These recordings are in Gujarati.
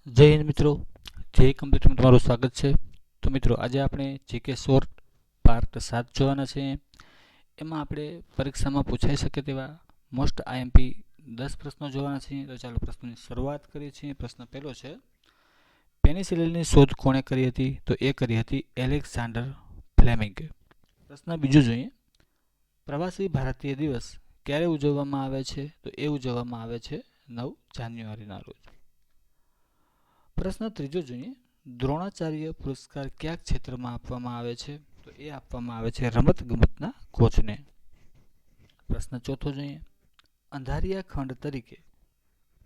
જય હિન્દ મિત્રો, જય કમ્પ્યુટરમાં તમારું સ્વાગત છે. તો મિત્રો આજે આપણે જીકે શોર્ટ પાર્ટ 7 જોવાના છે. એમાં આપણે પરીક્ષામાં પૂછાઈ શકે તેવા મોસ્ટ આઈએમપી 10 પ્રશ્નો જોવાના છે. તો ચાલો પ્રશ્નોની શરૂઆત કરીએ છીએ. પ્રશ્ન પહેલો છે, પેનિસિલિનની શોધ કોણે કરી હતી? તો એ કરી હતી એલેક્ઝાન્ડર ફ્લેમિંગ. પ્રશ્ન બીજો જોઈએ, પ્રવાસી ભારતીય દિવસ ક્યારે ઉજવવામાં આવે છે? તો એ ઉજવવામાં આવે છે 9 જાન્યુઆરીના રોજ. પ્રશ્ન ત્રીજો જોઈએ, દ્રોણાચાર્ય પુરસ્કાર કયા ક્ષેત્રમાં આપવામાં આવે છે? તો એ આપવામાં આવે છે રમત ગમતના કોચને. પ્રશ્ન ચોથો જોઈએ, અંધારિયા ખંડ તરીકે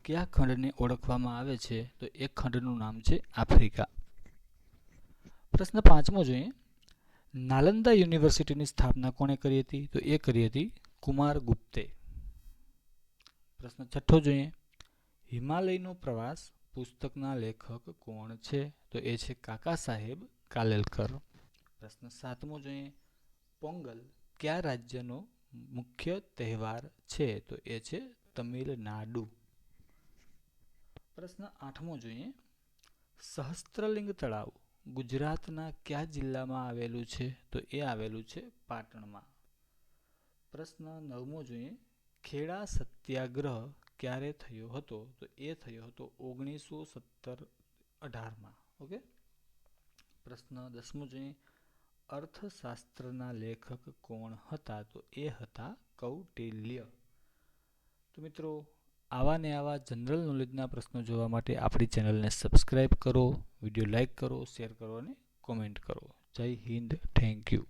કયા ખંડને ઓળખવામાં આવે છે? તો એ ખંડનું નામ છે આફ્રિકા. પ્રશ્ન પાંચમો જોઈએ, નાલંદા યુનિવર્સિટીની સ્થાપના કોણે કરી હતી? તો એ કરી હતી કુમાર ગુપ્તે. પ્રશ્ન છઠ્ઠો જોઈએ, હિમાલયનો પ્રવાસ પુસ્તકના લેખક કોણ છે? તો એ છે કાકા સાહેબ કાલેલકર. પ્રશ્ન સાતમો જોઈએ, પોંગલ કયા રાજ્યનો મુખ્ય તહેવાર છે? તો એ છે તમિલનાડુ. પ્રશ્ન આઠમો જોઈએ, સહસ્ત્રલિંગ તળાવ ગુજરાતના કયા જિલ્લામાં આવેલું છે? તો એ આવેલું છે પાટણમાં. પ્રશ્ન નવમો જોઈએ, ખેડા સત્યાગ્રહ ક્યારે થયો હતો? તો એ થયો હતો 1917-18માં. ઓકે. પ્રશ્ન 10મો જોઈએ, અર્થશાસ્ત્રના લેખક કોણ હતા? તો એ હતા કૌટિલ્ય. તો મિત્રો, આવા ને આવા જનરલ નોલેજના પ્રશ્નો જોવા માટે આપણી ચેનલને સબસ્ક્રાઇબ કરો, વિડીયો લાઇક કરો, શેર કરો અને કોમેન્ટ કરો. જય હિન્દ, થેન્ક યુ.